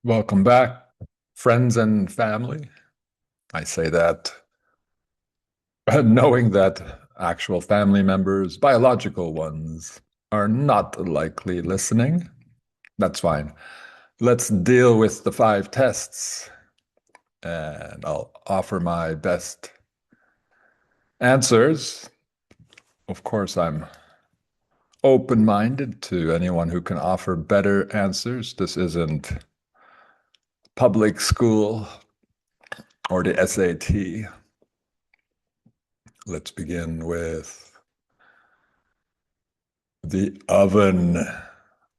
Welcome back, friends and family. I say that knowing that actual family members, biological ones, are not likely listening. That's fine. Let's deal with the five tests, and I'll offer my best answers. Of course, I'm open-minded to anyone who can offer better answers. This isn't public school or the SAT. Let's begin with the oven,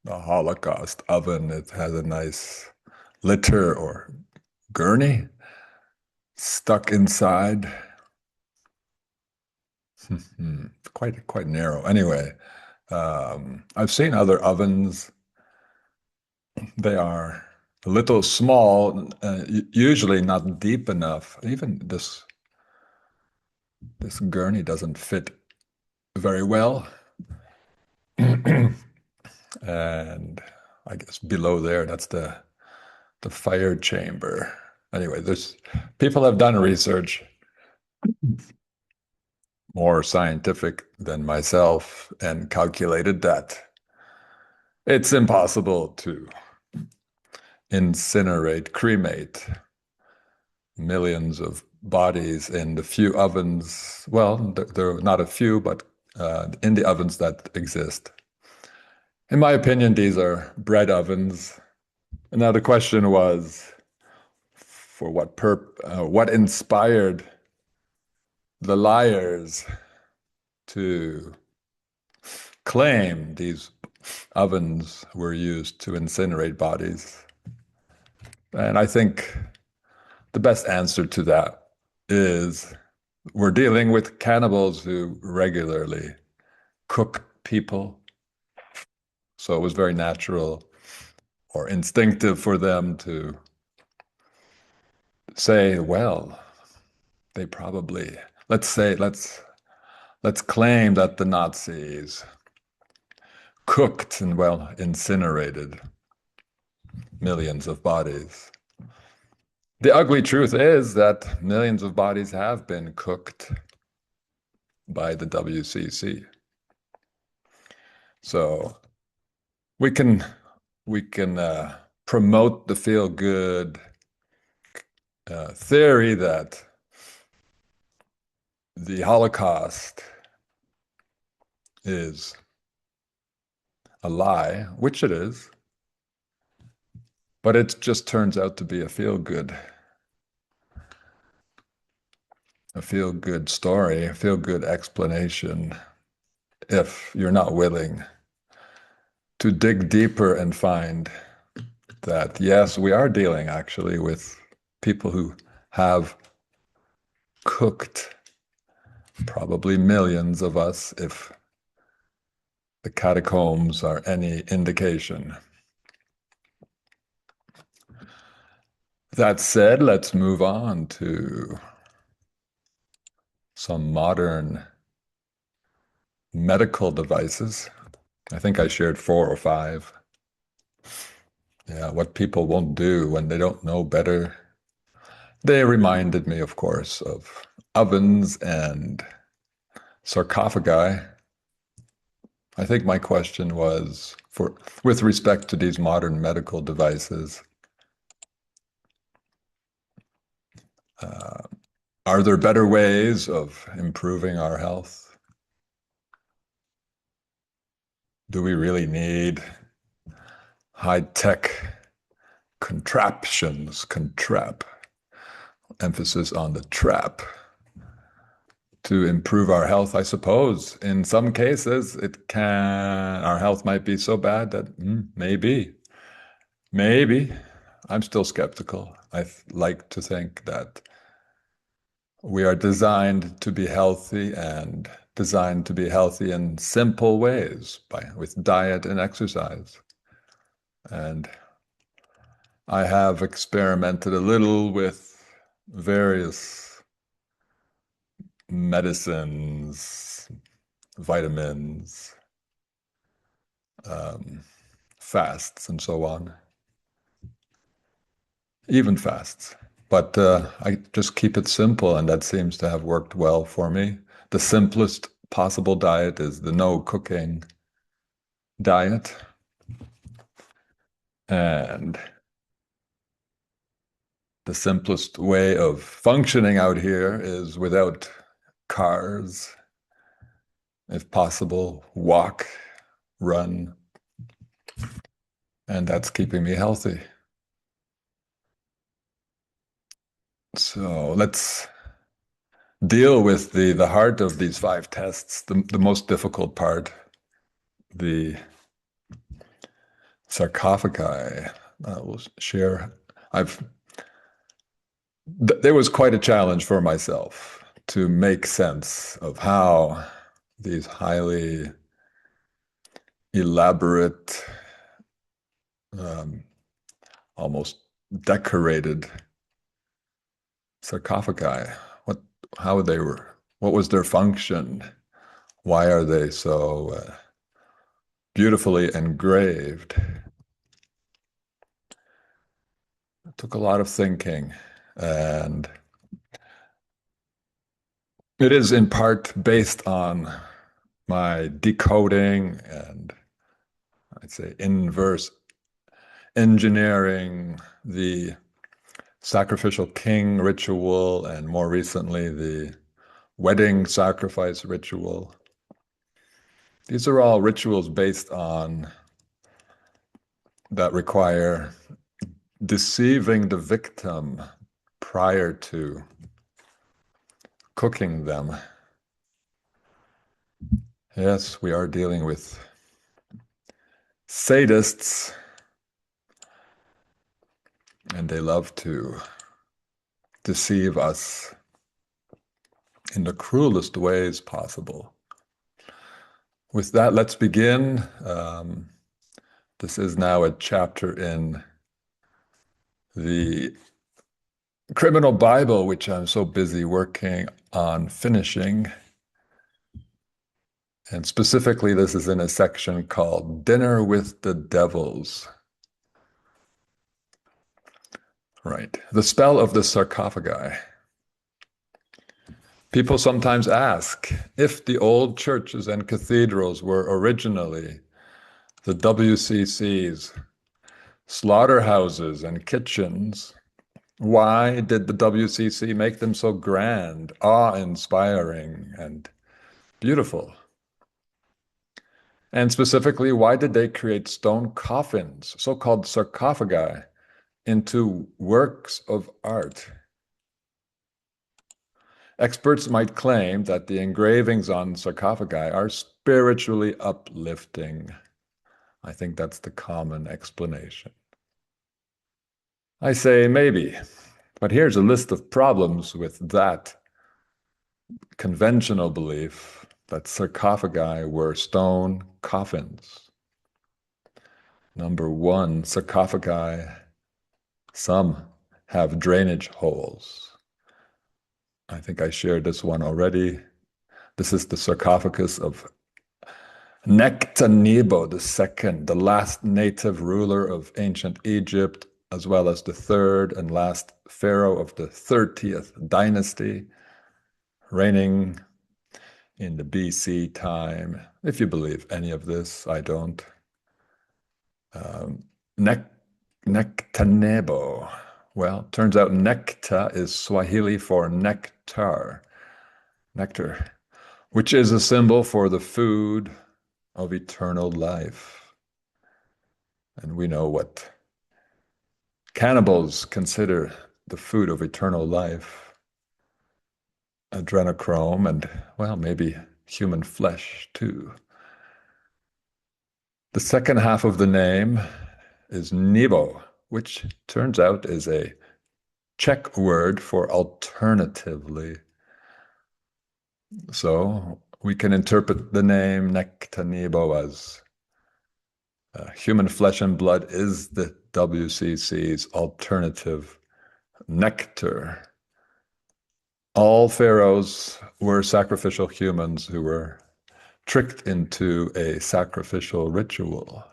the Holocaust oven. It has a nice litter or gurney stuck inside. Quite narrow. Anyway, I've seen other ovens. They are a little small, usually not deep enough. Even this gurney doesn't fit very well. And I guess below there, that's the fire chamber. Anyway, there's people have done research more scientific than myself and calculated that it's impossible to incinerate, cremate millions of bodies in the few ovens. Well, there are not a few, but in the ovens that exist. In my opinion, these are bread ovens. And now the question was, for what inspired the liars to claim these ovens were used to incinerate bodies? And I think the best answer to that is we're dealing with cannibals who regularly cook people. So it was very natural or instinctive for them to say, well, they probably, let's claim that the Nazis cooked and, well, incinerated millions of bodies. The ugly truth is that millions of bodies have been cooked by the WCC. So we can promote the feel-good theory that the Holocaust is a lie, which it is, but it just turns out to be a feel-good story, a feel-good explanation, if you're not willing to dig deeper and find that, yes, we are dealing actually with people who have cooked probably millions of us, if the catacombs are any indication. That said, let's move on to some modern medical devices. I think I shared 4 or 5. Yeah, what people won't do when they don't know better. They reminded me, of course, of ovens and sarcophagi. I think my question was, with respect to these modern medical devices, uh, are there better ways of improving our health? Do we really need high-tech contraptions, emphasis on the trap, to improve our health? I suppose in some cases our health might be so bad that maybe. I'm still skeptical. I like to think that we are designed to be healthy and designed to be healthy in simple ways with diet and exercise. And I have experimented a little with various medicines, vitamins, um, fasts, and so on. even fasts. But I just keep it simple, and that seems to have worked well for me. The simplest possible diet is the no cooking diet. And the simplest way of functioning out here is without cars, if possible, walk, run, and that's keeping me healthy. So let's deal with the heart of these 5 tests, the most difficult part, the sarcophagi. I will share. There was quite a challenge for myself to make sense of how these highly elaborate, um, almost decorated sarcophagi, what, how they were, what was their function? Why are they so beautifully engraved? It took a lot of thinking, and it is in part based on my decoding and I'd say inverse engineering the sacrificial king ritual and more recently the wedding sacrifice ritual. These are all rituals based on that require deceiving the victim prior to cooking them. Yes, we are dealing with sadists, and they love to deceive us in the cruelest ways possible. With that, let's begin. This is now a chapter in the Criminal Bible, which I'm so busy working on finishing. And specifically, this is in a section called Dinner with the Devils. Right. The spell of the sarcophagi. People sometimes ask if the old churches and cathedrals were originally the WCC's slaughterhouses and kitchens, why did the WCC make them so grand, awe-inspiring, and beautiful? And specifically, why did they create stone coffins, so-called sarcophagi, into works of art? Experts might claim that the engravings on sarcophagi are spiritually uplifting. I think that's the common explanation. I say maybe, but here's a list of problems with that conventional belief that sarcophagi were stone coffins. Number one, sarcophagi, some have drainage holes. I think I shared this one already. This is the sarcophagus of Nectanebo II, the last native ruler of ancient Egypt, as well as the third and last pharaoh of the 30th dynasty, reigning in the BC time. If you believe any of this, I don't. Nectanebo. Well, turns out necta is Swahili for nectar, which is a symbol for the food of eternal life. And we know what cannibals consider the food of eternal life: adrenochrome and, well, maybe human flesh too. The second half of the name is Nebo, which turns out is a Czech word for alternatively. So we can interpret the name Nectanebo as human flesh and blood is the WCC's alternative nectar. All pharaohs were sacrificial humans who were tricked into a sacrificial ritual.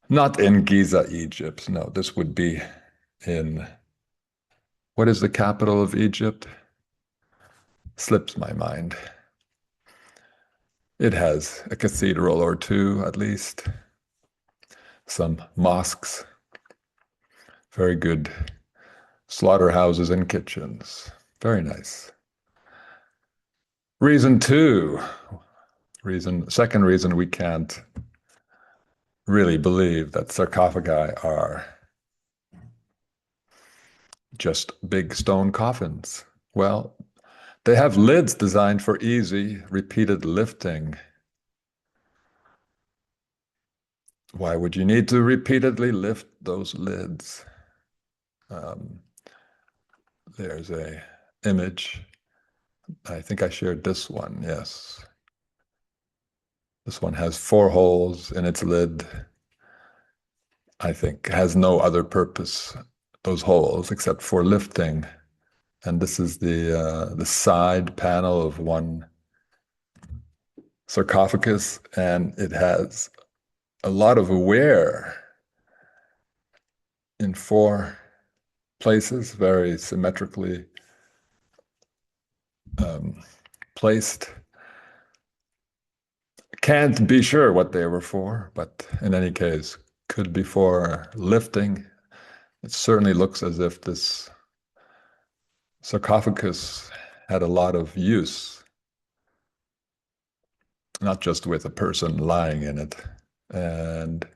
Not in Giza, Egypt. No, this would be in, what is the capital of Egypt? Slips my mind. It has a cathedral or two, at least, some mosques, very good slaughterhouses and kitchens. Very nice. Reason two, second reason we can't really believe that sarcophagi are just big stone coffins. Well, they have lids designed for easy, repeated lifting. Why would you need to repeatedly lift those lids? Um, there's a image. I think I shared this one, yes. This one has 4 holes in its lid. I think has no other purpose, those holes, except for lifting. And this is the side panel of one sarcophagus, and it has a lot of wear in 4 places, very symmetrically placed. Can't be sure what they were for, but in any case, could be for lifting. It certainly looks as if this sarcophagus had a lot of use, not just with a person lying in it. And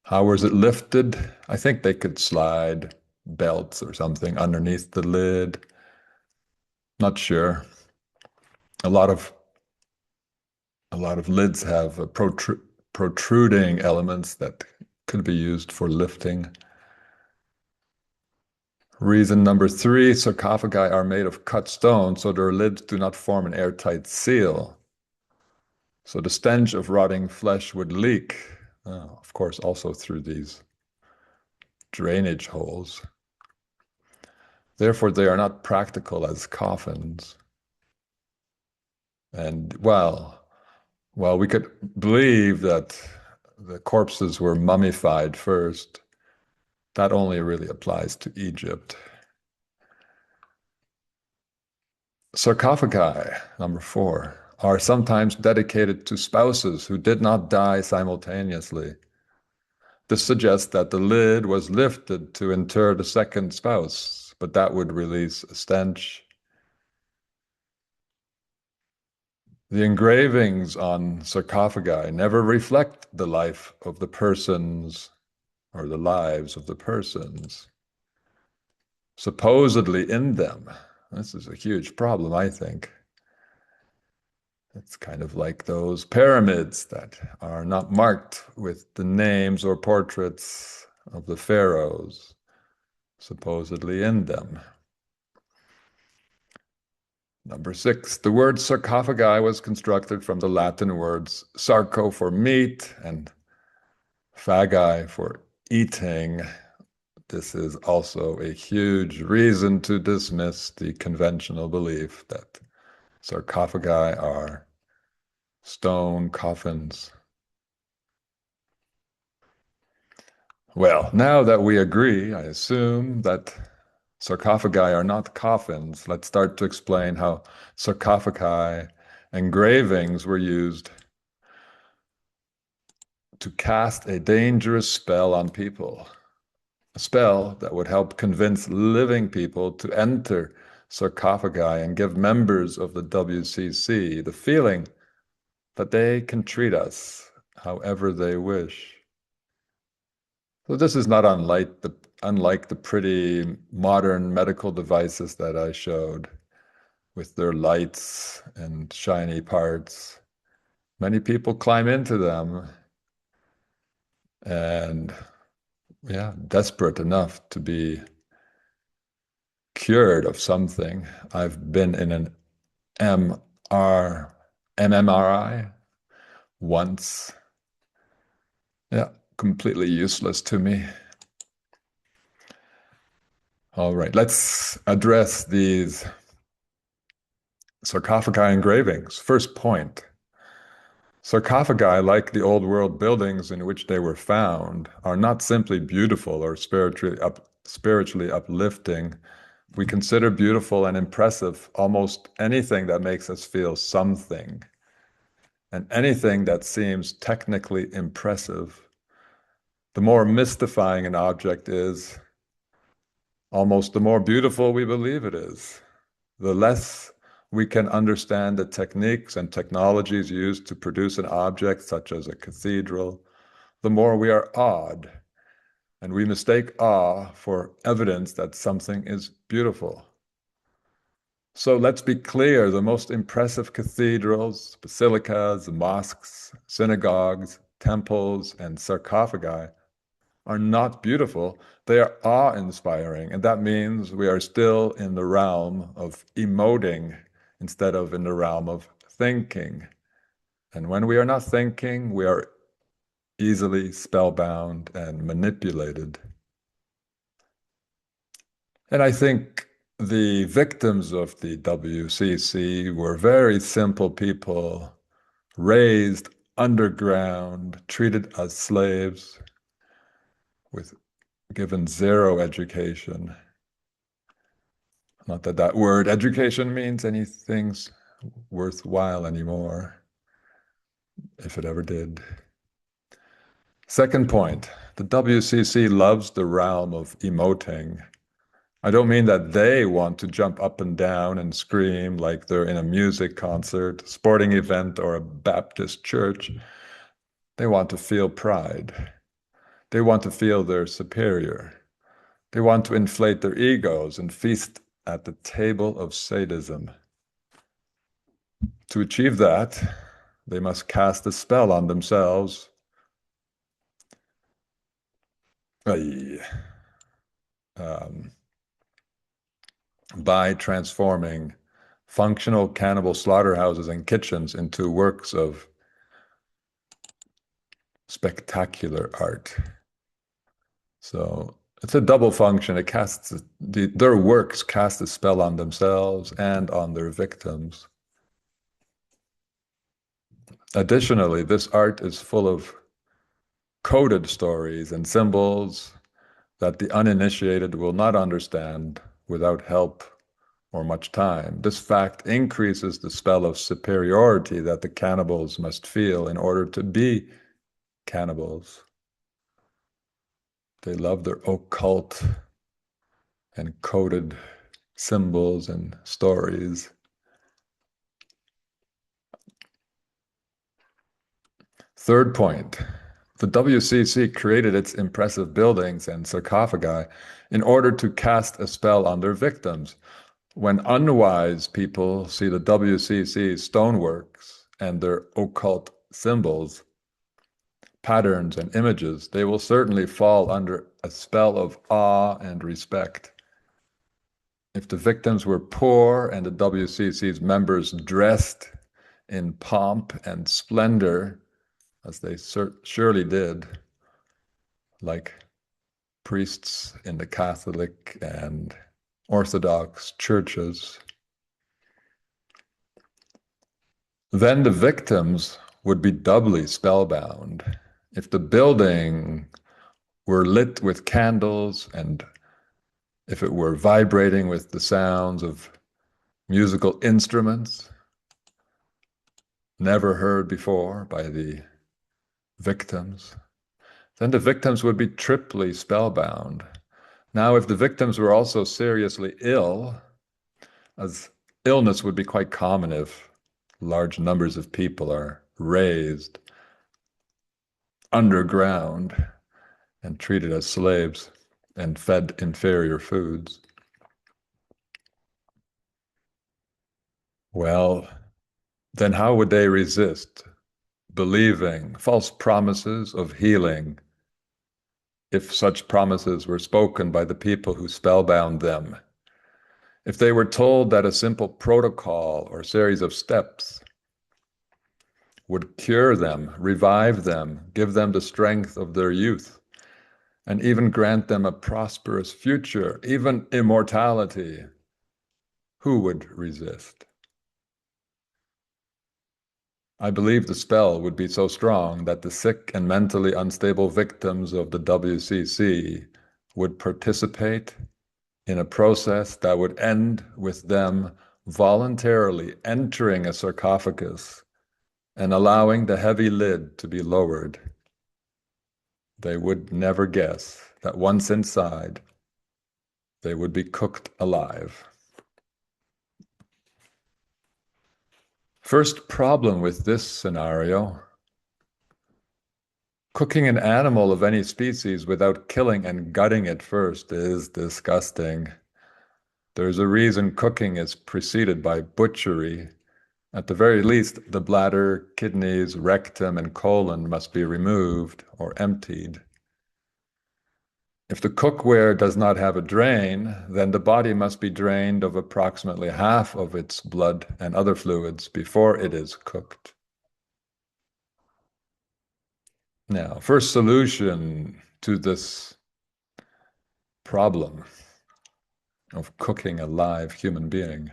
how was it lifted? I think they could slide belts or something underneath the lid. Not sure. A lot of lids have protruding elements that could be used for lifting. Reason number 3, sarcophagi are made of cut stone, so their lids do not form an airtight seal. So the stench of rotting flesh would leak, of course, also through these drainage holes. Therefore, they are not practical as coffins. And well, we could believe that the corpses were mummified first. That only really applies to Egypt. Sarcophagi, number 4, are sometimes dedicated to spouses who did not die simultaneously. This suggests that the lid was lifted to inter the second spouse, but that would release a stench. The engravings on sarcophagi never reflect the life of the persons or the lives of the persons supposedly in them. This is a huge problem, I think. It's kind of like those pyramids that are not marked with the names or portraits of the pharaohs supposedly in them. Number 6, the word sarcophagi was constructed from the Latin words sarco for meat and phagi for eating. This is also a huge reason to dismiss the conventional belief that sarcophagi are stone coffins. Well, now that we agree, I assume that sarcophagi are not coffins. Let's start to explain how sarcophagi engravings were used to cast a dangerous spell on people. A spell that would help convince living people to enter sarcophagi and give members of the WCC the feeling that they can treat us however they wish. So this is not unlike the pretty modern medical devices that I showed with their lights and shiny parts. Many people climb into them and, yeah, desperate enough to be cured of something. I've been in an MMRI once. Yeah, completely useless to me. All right, let's address these sarcophagi engravings. First point, Sarcophagi, like the old world buildings in which they were found, are not simply beautiful or spiritually uplifting. We consider beautiful and impressive almost anything that makes us feel something. And anything that seems technically impressive, the more mystifying an object is, almost the more beautiful we believe it is. The less we can understand the techniques and technologies used to produce an object such as a cathedral, the more we are awed, and we mistake awe for evidence that something is beautiful. So let's be clear, the most impressive cathedrals, basilicas, mosques, synagogues, temples, and sarcophagi are not beautiful. They are awe-inspiring, and that means we are still in the realm of emoting instead of in the realm of thinking. And when we are not thinking, we are easily spellbound and manipulated. And I think the victims of the WCC were very simple people, raised underground, treated as slaves, with given zero education. Not that that word education means anything worthwhile anymore, if it ever did. Second point, the WCC loves the realm of emoting. I don't mean that they want to jump up and down and scream like they're in a music concert, sporting event, or a Baptist church. They want to feel pride. They want to feel they're superior. They want to inflate their egos and feast at the table of sadism. To achieve that, they must cast a spell on themselves. Um, by transforming functional cannibal slaughterhouses and kitchens into works of spectacular art. So it's a double function. It casts their works cast a spell on themselves and on their victims. Additionally, this art is full of coded stories and symbols that the uninitiated will not understand without help or much time. This fact increases the spell of superiority that the cannibals must feel in order to be cannibals. They love their occult and coded symbols and stories. Third point, the WCC created its impressive buildings and sarcophagi in order to cast a spell on their victims. When unwise people see the WCC's stoneworks and their occult symbols, patterns, and images, they will certainly fall under a spell of awe and respect. If the victims were poor and the WCC's members dressed in pomp and splendor, as they surely did, like priests in the Catholic and Orthodox churches, then the victims would be doubly spellbound. If the building were lit with candles and if it were vibrating with the sounds of musical instruments never heard before by the victims, then the victims would be triply spellbound. Now, if the victims were also seriously ill, as illness would be quite common if large numbers of people are raised underground and treated as slaves and fed inferior foods. Well, then how would they resist believing false promises of healing if such promises were spoken by the people who spellbound them? If they were told that a simple protocol or series of steps would cure them, revive them, give them the strength of their youth, and even grant them a prosperous future, even immortality, who would resist? I believe the spell would be so strong that the sick and mentally unstable victims of the WCC would participate in a process that would end with them voluntarily entering a sarcophagus and allowing the heavy lid to be lowered. They would never guess that once inside, they would be cooked alive. First problem with this scenario: cooking an animal of any species without killing and gutting it first is disgusting. There's a reason cooking is preceded by butchery. At the very least, the bladder, kidneys, rectum, and colon must be removed or emptied. If the cookware does not have a drain, then the body must be drained of approximately half of its blood and other fluids before it is cooked. Now, first solution to this problem of cooking a live human being.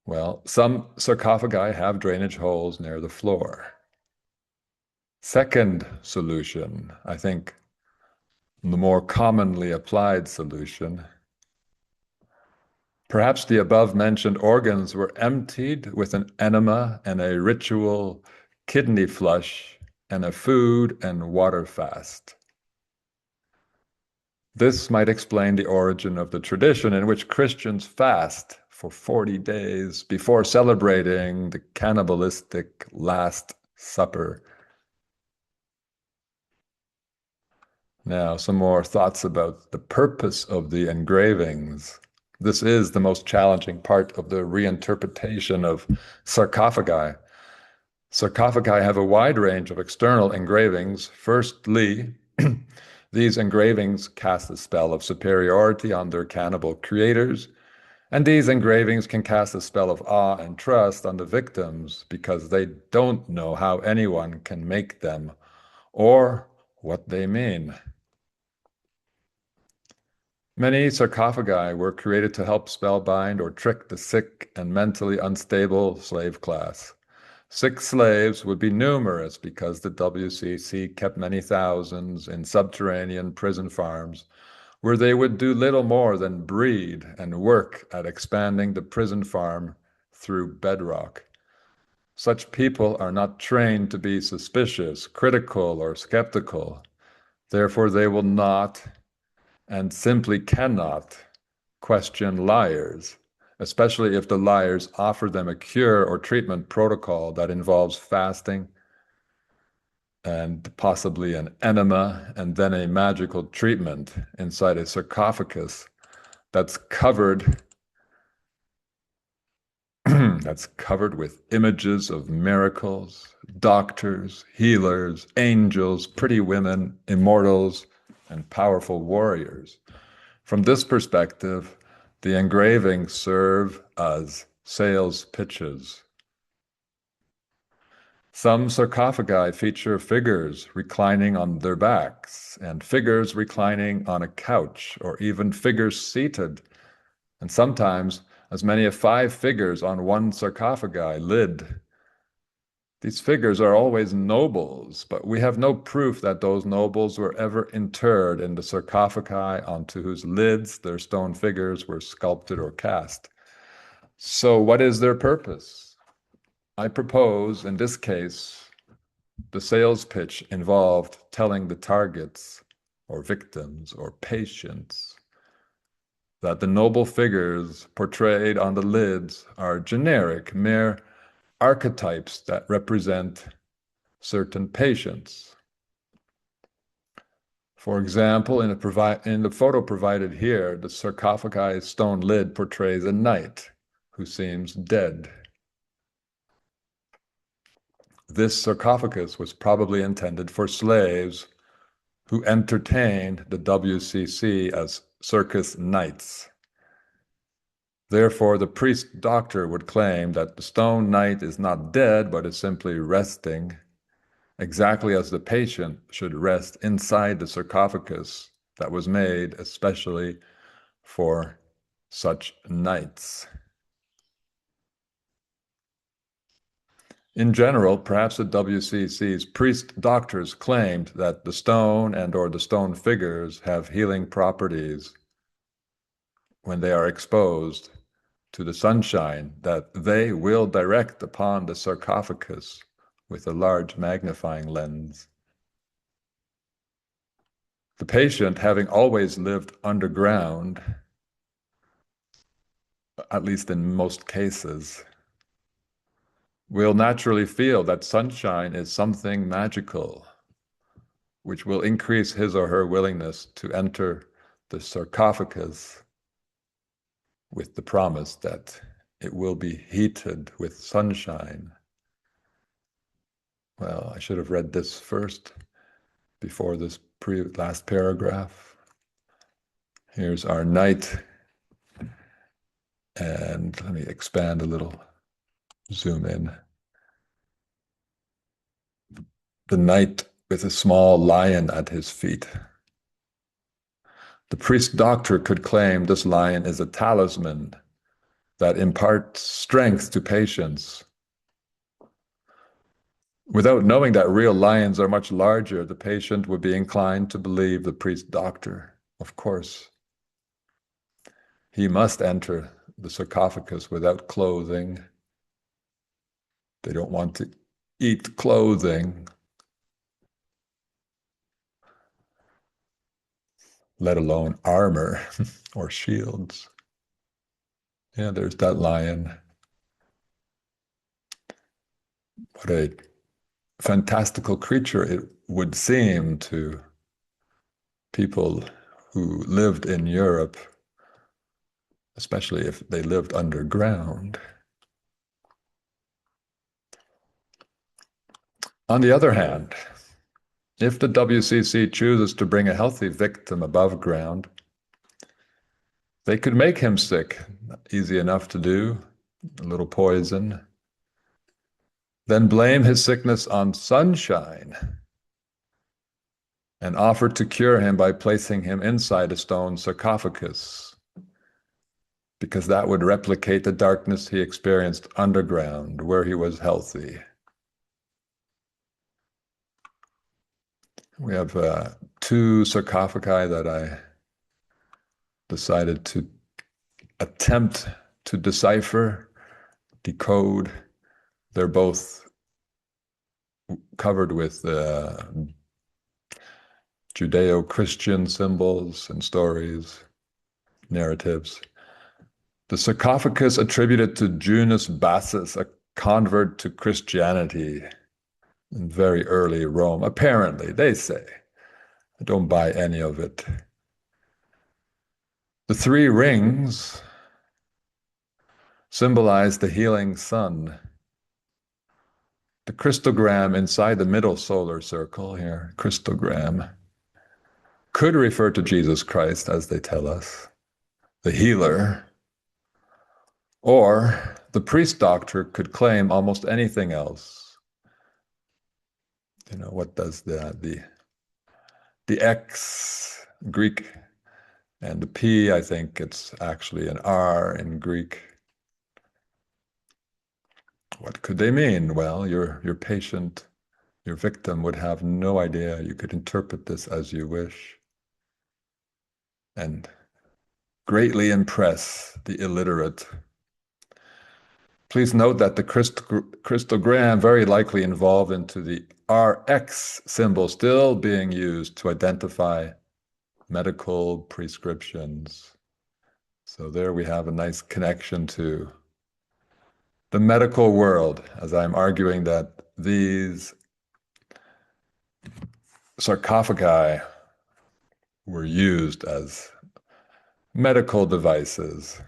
Well, some sarcophagi have drainage holes near the floor. Second solution, I think the more commonly applied solution, perhaps the above-mentioned organs were emptied with an enema and a ritual kidney flush and a food and water fast. This might explain the origin of the tradition in which Christians fast for 40 days before celebrating the cannibalistic Last Supper. Now, some more thoughts about the purpose of the engravings. This is the most challenging part of the reinterpretation of sarcophagi. Sarcophagi have a wide range of external engravings. Firstly, these engravings cast a spell of superiority on their cannibal creators, and these engravings can cast a spell of awe and trust on the victims because they don't know how anyone can make them or what they mean. Many sarcophagi were created to help spellbind or trick the sick and mentally unstable slave class. Sick slaves would be numerous because the WCC kept many thousands in subterranean prison farms where they would do little more than breed and work at expanding the prison farm through bedrock. Such people are not trained to be suspicious, critical, or skeptical. Therefore, they will not and simply cannot question liars, especially if the liars offer them a cure or treatment protocol that involves fasting and possibly an enema and then a magical treatment inside a sarcophagus that's covered that's covered with images of miracles, doctors, healers, angels, pretty women, immortals, and powerful warriors. From this perspective, the engravings serve as sales pitches. Some sarcophagi feature figures reclining on their backs, and figures reclining on a couch, or even figures seated, and sometimes as many as 5 figures on one sarcophagi lid. These figures are always nobles, but we have no proof that those nobles were ever interred in the sarcophagi onto whose lids their stone figures were sculpted or cast. So what is their purpose? I propose, in this case, the sales pitch involved telling the targets or victims or patients that the noble figures portrayed on the lids are generic, mere archetypes that represent certain patients. For example, in the photo provided here, the sarcophagi stone lid portrays a knight who seems dead. This sarcophagus was probably intended for slaves who entertained the WCC as circus knights. Therefore, the priest doctor would claim that the stone knight is not dead, but is simply resting, exactly as the patient should rest inside the sarcophagus that was made especially for such knights. In general, perhaps the WCC's priest doctors claimed that the stone and/or the stone figures have healing properties when they are exposed to the sunshine, that they will direct upon the sarcophagus with a large magnifying lens. The patient, having always lived underground, at least in most cases, will naturally feel that sunshine is something magical, which will increase his or her willingness to enter the sarcophagus with the promise that it will be heated with sunshine. Well, I should have read this first before this last paragraph. Here's our night, and let me expand a little, zoom in. The knight with a small lion at his feet. The priest doctor could claim this lion is a talisman that imparts strength to patients. Without knowing that real lions are much larger, the patient would be inclined to believe the priest doctor. Of course, he must enter the sarcophagus without clothing. They don't want to eat clothing, let alone armor or shields. Yeah, there's that lion. What a fantastical creature it would seem to people who lived in Europe, especially if they lived underground. On the other hand, if the WCC chooses to bring a healthy victim above ground, they could make him sick, easy enough to do, a little poison, then blame his sickness on sunshine and offer to cure him by placing him inside a stone sarcophagus, because that would replicate the darkness he experienced underground, where he was healthy. We have two sarcophagi that I decided to attempt to decipher, decode. They're both covered with Judeo-Christian symbols and stories, narratives. The sarcophagus attributed to Junius Bassus, a convert to Christianity in very early Rome. Apparently, they say. I don't buy any of it. The three rings symbolize the healing sun. The Christogram inside the middle solar circle here, Christogram, could refer to Jesus Christ, as they tell us, the healer. Or the priest doctor could claim almost anything else. You know, what does the X Greek and the P, I think it's actually an R in Greek. What could they mean? Well, your patient, your victim would have no idea. You could interpret this as you wish and greatly impress the illiterate. Please note that the Christogram very likely evolved into the RX symbol still being used to identify medical prescriptions. So there we have a nice connection to the medical world, as I'm arguing that these sarcophagi were used as medical devices.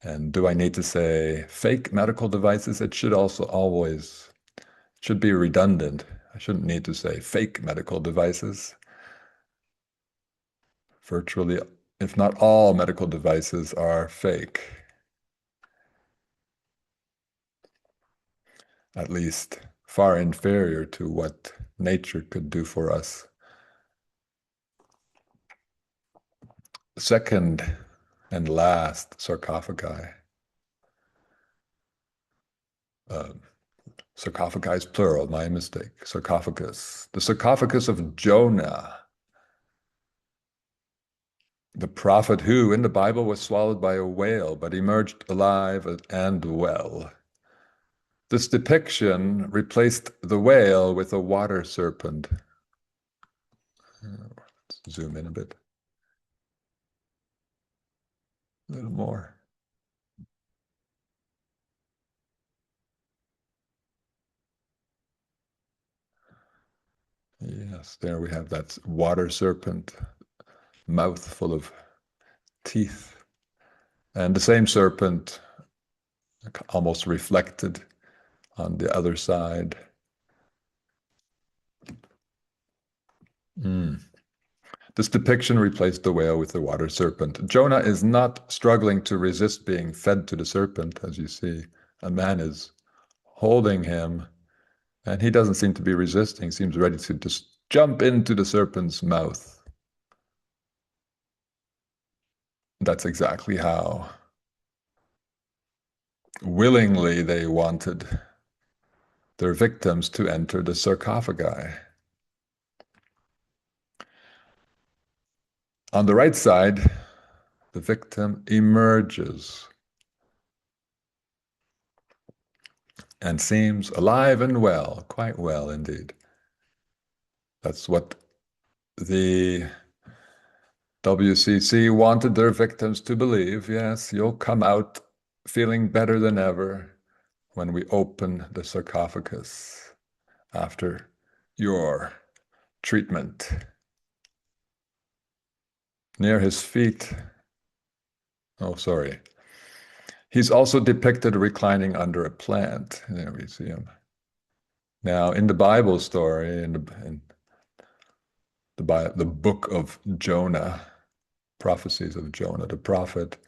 And do I need to say fake medical devices? It should also always, should be redundant. I shouldn't need to say fake medical devices. Virtually, if not all medical devices are fake. At least far inferior to what nature could do for us. Second and last sarcophagi. Uh, sarcophagi is plural, my mistake. Sarcophagus. The sarcophagus of Jonah, the prophet who in the Bible was swallowed by a whale, but emerged alive and well. This depiction replaced the whale with a water serpent. Let's zoom in a bit. A little more. Yes, there we have that water serpent, mouth full of teeth. And the same serpent almost reflected on the other side. This depiction replaced the whale with the water serpent. Jonah is not struggling to resist being fed to the serpent, as you see. A man is holding him, and he doesn't seem to be resisting, seems ready to just jump into the serpent's mouth. That's exactly how willingly they wanted their victims to enter the sarcophagi. On the right side, the victim emerges and seems alive and well, quite well indeed. That's what the WCC wanted their victims to believe. Yes, you'll come out feeling better than ever when we open the sarcophagus after your treatment. Near his feet, oh, sorry. He's also depicted reclining under a plant. There we see him. Now, in the Bible story, in the book of Jonah, prophecies of Jonah, the prophet,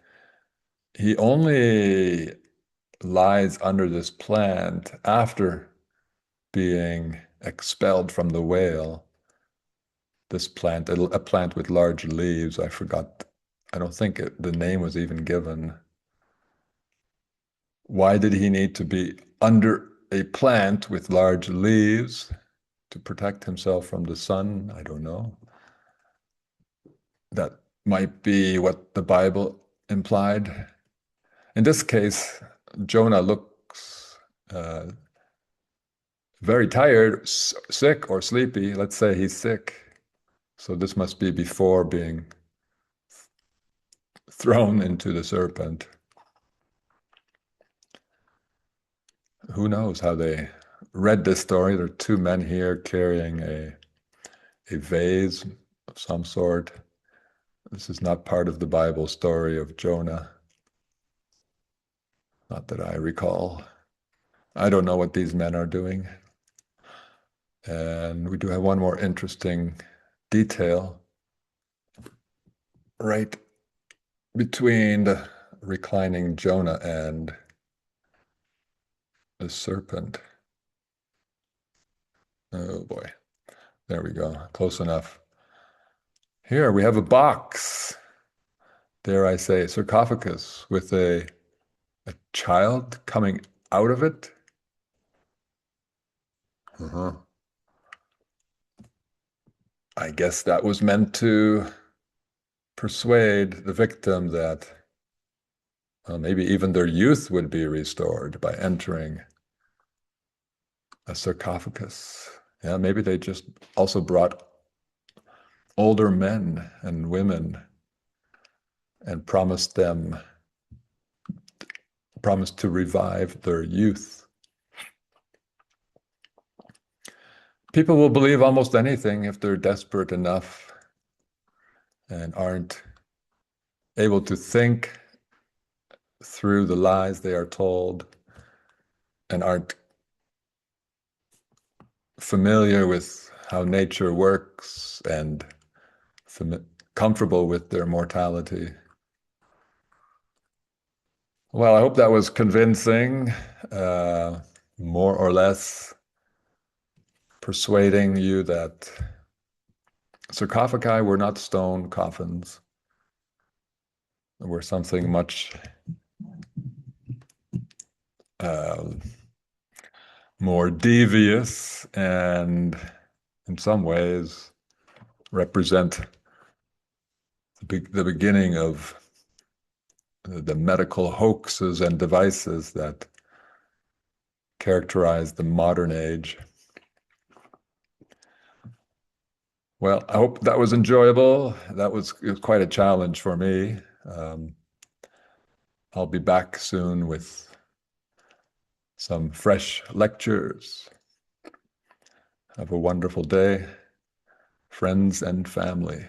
he only lies under this plant after being expelled from the whale. This plant, a plant with large leaves, I forgot. I don't think the name was even given. Why did he need to be under a plant with large leaves to protect himself from the sun? I don't know. That might be what the Bible implied. In this case, Jonah looks very tired, sick or sleepy. Let's say he's sick. So this must be before being thrown into the serpent. Who knows how they read this story? There are two men here carrying a vase of some sort. This is not part of the Bible story of Jonah. Not that I recall. I don't know what these men are doing. And we do have one more interesting detail right between the reclining Jonah and the serpent. Oh boy. There we go. Close enough. Here we have a box. Dare I say, sarcophagus with a child coming out of it. I guess that was meant to persuade the victim that maybe even their youth would be restored by entering a sarcophagus. Yeah, maybe they just also brought older men and women and promised to revive their youth. People will believe almost anything if they're desperate enough and aren't able to think through the lies they are told and aren't familiar with how nature works and comfortable with their mortality. Well, I hope that was convincing, more or less persuading you that sarcophagi were not stone coffins, were something much more devious and in some ways represent the beginning of the medical hoaxes and devices that characterize the modern age. Well, I hope that was enjoyable. It was quite a challenge for me. I'll be back soon with some fresh lectures. Have a wonderful day, friends and family.